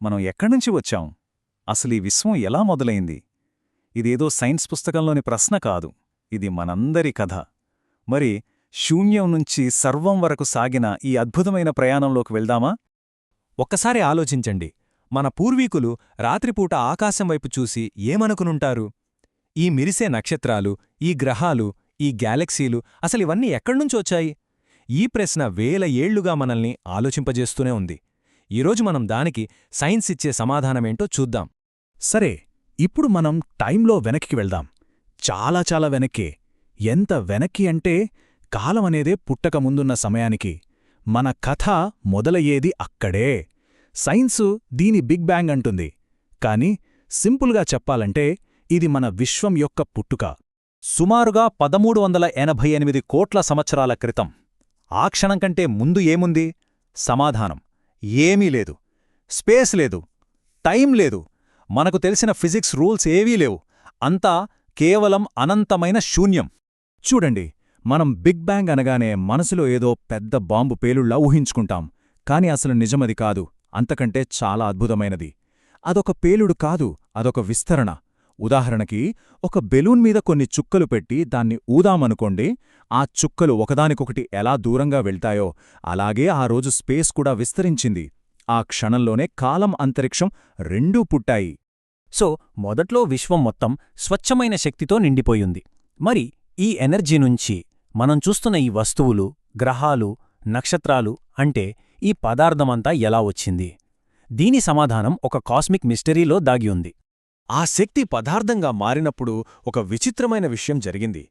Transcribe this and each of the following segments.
మనం ఎక్కడ్నుంచి వచ్చాం? అసలీ విశ్వం ఎలా మొదలైంది? ఇదేదో సైన్స్ పుస్తకంలోని ప్రశ్న కాదు, ఇది మనందరి కథ. మరి శూన్యం నుంచి సర్వం వరకు సాగిన ఈ అద్భుతమైన ప్రయాణంలోకి వెళ్దామా? ఒక్కసారి ఆలోచించండి, మన పూర్వీకులు రాత్రిపూట ఆకాశం వైపు చూసి ఏమనుకునుంటారు? ఈ మిరిసే నక్షత్రాలు, ఈ గ్రహాలు, ఈ గ్యాలక్సీలు అసలివన్నీ ఎక్కడ్నుంచొచ్చాయి? ఈ ప్రశ్న వేల ఏళ్లుగా మనల్ని ఆలోచింపజేస్తూనే ఉంది. ఈరోజు మనం దానికి సైన్స్ ఇచ్చే సమాధానమేంటో చూద్దాం. సరే, ఇప్పుడు మనం టైంలో వెనక్కి వెళ్దాం. చాలా చాలా వెనక్కి. ఎంత వెనక్కి అంటే కాలమనేదే పుట్టకముందున్న సమయానికి. మన కథ మొదలయ్యేది అక్కడే. సైన్సు దీని బిగ్ బ్యాంగ్ అంటుంది, కాని సింపుల్గా చెప్పాలంటే ఇది మన విశ్వం యొక్క పుట్టుక. సుమారుగా 1388 కోట్ల సంవత్సరాల క్రితం. ఆ క్షణం కంటే ముందు ఏముంది? సమాధానం ఏమీ లేదు. స్పేస్ లేదు, టైం లేదు, మనకు తెలిసిన ఫిజిక్స్ రూల్స్ ఏవీ లేవు. అంతా కేవలం అనంతమైన శూన్యం. చూడండి, మనం బిగ్ బ్యాంగ్ అనగానే మనసులో ఏదో పెద్ద బాంబు పేలుళ్లా ఊహించుకుంటాం. కాని అసలు నిజమది కాదు, అంతకంటే చాలా అద్భుతమైనది. అదొక పేలుడు కాదు, అదొక విస్తరణ. ఉదాహరణకి, ఒక బెలూన్ మీద కొన్ని చుక్కలు పెట్టి దాన్ని ఊదామనుకోండి, ఆ చుక్కలు ఒకదానికొకటి ఎలా దూరంగా వెళ్తాయో అలాగే ఆ రోజు స్పేస్ కూడా విస్తరించింది. ఆ క్షణంలోనే కాలం, అంతరిక్షం రెండూ పుట్టాయి. సో మొదట్లో విశ్వం మొత్తం స్వచ్ఛమైన శక్తితో నిండిపోయింది. మరి ఈ ఎనర్జీ నుంచి మనం చూస్తున్న ఈ వస్తువులు, గ్రహాలు, నక్షత్రాలు అంటే ఈ పదార్థమంతా ఎలా వచ్చింది? దీని సమాధానం ఒక కాస్మిక్ మిస్టరీలో దాగి ఉంది. ఆ శక్తి పదార్థంగా మారినప్పుడు ఒక విచిత్రమైన విషయం జరిగింది.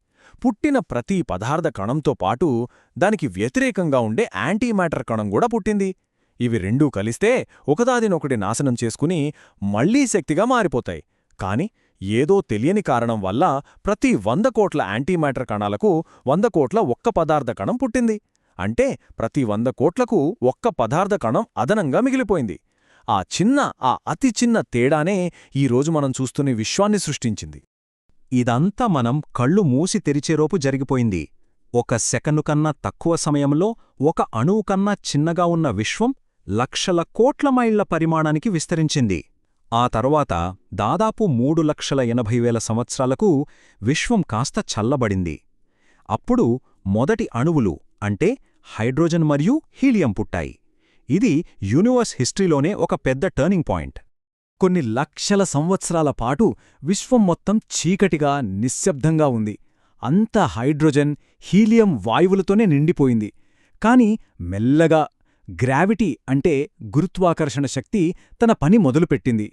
పుట్టిన ప్రతి పదార్థ కణంతో పాటు దానికి వ్యతిరేకంగా ఉండే యాంటీమ్యాటర్ కణం కూడా పుట్టింది. ఇవి రెండూ కలిస్తే ఒకదాదినొకటి నాశనం చేసుకుని మళ్లీ శక్తిగా మారిపోతాయి. కాని ఏదో తెలియని కారణం వల్ల ప్రతి 100 కోట్ల యాంటీమ్యాటర్ కణాలకు 100 కోట్ల ఒక్క పదార్థ కణం పుట్టింది. అంటే ప్రతి 100 కోట్లకు ఒక్క పదార్థ కణం అదనంగా మిగిలిపోయింది. ఆ అతి చిన్న తేడానే ఈరోజు మనం చూస్తున్న విశ్వాన్ని సృష్టించింది. ఇదంతా మనం కళ్ళు మూసి తెరిచేరోపు జరిగిపోయింది. ఒక సెకను కన్నా తక్కువ సమయంలో ఒక అణువు కన్నా చిన్నగా ఉన్న విశ్వం లక్షల కోట్ల మైళ్ల పరిమాణానికి విస్తరించింది. ఆ తరువాత దాదాపు 3,80,000 సంవత్సరాలకు విశ్వం కాస్త చల్లబడింది. అప్పుడు మొదటి అణువులు అంటే హైడ్రోజన్ మరియు హీలియం పుట్టాయి. ఇది యూనివర్స్ హిస్టరీలోనే ఒక పెద్ద టర్నింగ్ పాయింట్. కొన్ని లక్షల సంవత్సరాల పాటు విశ్వం మొత్తం చీకటిగా, నిశ్శబ్దంగా ఉంది. అంతా హైడ్రోజన్, హీలియం వాయువులతోనే నిండిపోయింది. కాని మెల్లగా గ్రావిటీ అంటే గురుత్వాకర్షణ శక్తి తన పని మొదలుపెట్టింది.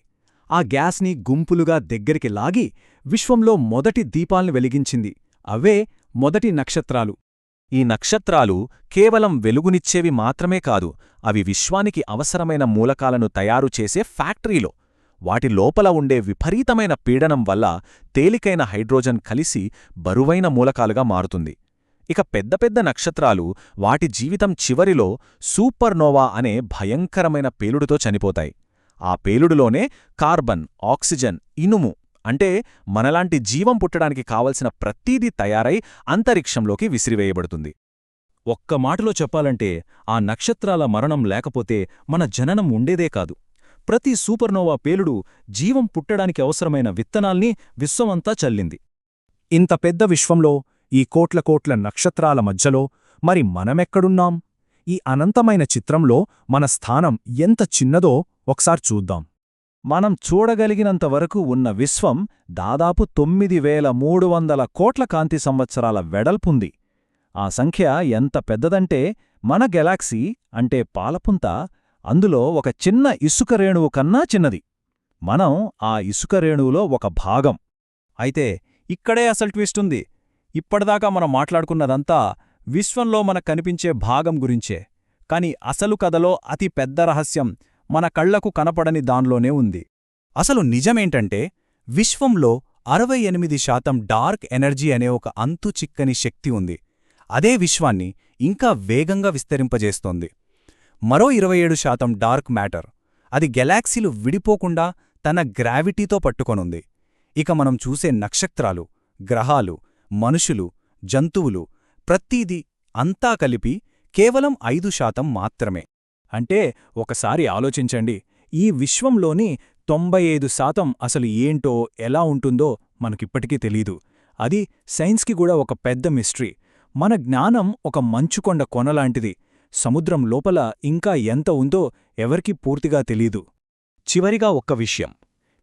ఆ గ్యాస్ని గుంపులుగా దగ్గరికి లాగి విశ్వంలో మొదటి దీపాల్ని వెలిగించింది. అవే మొదటి నక్షత్రాలు. ఈ నక్షత్రాలు కేవలం వెలుగునిచ్చేవి మాత్రమే కాదు, అవి విశ్వానికి అవసరమైన మూలకాలను తయారు చేసే ఫ్యాక్టరీలో. వాటి లోపల ఉండే విపరీతమైన పీడనం వల్ల తేలికైన హైడ్రోజన్ కలిసి బరువైన మూలకాలుగా మారుతుంది. ఇక పెద్ద పెద్ద నక్షత్రాలు వాటి జీవితం చివరిలో సూపర్నోవా అనే భయంకరమైన పేలుడుతో చనిపోతాయి. ఆ పేలుడులోనే కార్బన్, ఆక్సిజన్, ఇనుము అంటే మనలాంటి జీవం పుట్టడానికి కావలసిన ప్రతీదీ తయారై అంతరిక్షంలోకి విసిరివేయబడుతుంది. ఒక్క మాటలో చెప్పాలంటే ఆ నక్షత్రాల మరణం లేకపోతే మన జననం ఉండేదే కాదు. ప్రతి సూపర్నోవా పేలుడు జీవం పుట్టడానికి అవసరమైన విత్తనాల్ని విశ్వమంతా చల్లింది. ఇంత పెద్ద విశ్వంలో, ఈ కోట్ల కోట్ల నక్షత్రాల మధ్యలో మరి మనమెక్కడున్నాం? ఈ అనంతమైన చిత్రంలో మన స్థానం ఎంత చిన్నదో ఒకసారి చూద్దాం. మనం చూడగలిగినంతవరకు ఉన్న విశ్వం దాదాపు 9,300 కోట్ల కాంతి సంవత్సరాల వెడల్పుంది. ఆ సంఖ్య ఎంత పెద్దదంటే మన గెలాక్సీ అంటే పాలపుంత అందులో ఒక చిన్న ఇసుక రేణువు కన్నా చిన్నది. మనం ఆ ఇసుక రేణువులో ఒక భాగం. అయితే ఇక్కడే అసలు ట్విస్టుంది. ఇప్పటిదాకా మనం మాట్లాడుకున్నదంతా విశ్వంలో మనకు కనిపించే భాగం గురించే. కాని అసలు కథలో అతి పెద్ద రహస్యం మన కళ్లకు కనపడని దాన్లోనే ఉంది. అసలు నిజమేంటంటే విశ్వంలో 68% డార్క్ ఎనర్జీ అనే ఒక అంతుచిక్కని శక్తి ఉంది. అదే విశ్వాన్ని ఇంకా వేగంగా విస్తరింపజేస్తోంది. మరో 27% డార్క్ మ్యాటర్, అది గెలాక్సీలు విడిపోకుండా తన గ్రావిటీతో పట్టుకొనుంది. ఇక మనం చూసే నక్షత్రాలు, గ్రహాలు, మనుషులు, జంతువులు ప్రతీదీ అంతా కలిపి కేవలం 5% మాత్రమే. అంటే ఒకసారి ఆలోచించండి, ఈ విశ్వంలోని 95% అసలు ఏంటో ఎలా ఉంటుందో మనకిప్పటికీ తెలీదు. అది సైన్స్కి కూడా ఒక పెద్ద మిస్టరీ. మన జ్ఞానం ఒక మంచుకొండ కొనలాంటిది. సముద్రం లోపల ఇంకా ఎంత ఉందో ఎవరికీ పూర్తిగా తెలీదు. చివరిగా ఒక్క విషయం.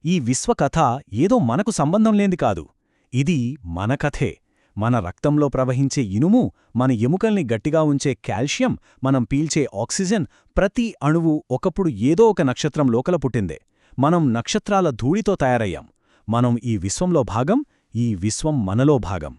ఈ విశ్వకథ ఏదో మనకు సంబంధం లేంది కాదు. ఇది మన కథే. మన రక్తంలో ప్రవహించే ఇనుము, మన ఎముకల్ని గట్టిగా ఉంచే కాల్షియం, మనం పీల్చే ఆక్సిజన్, ప్రతి అణువు ఒకప్పుడు ఏదో ఒక నక్షత్రం లోకల పుట్టిందే. మనం నక్షత్రాల ధూళితో తయారయ్యాం. మనం ఈ విశ్వంలో భాగం, ఈ విశ్వం మనలో భాగం.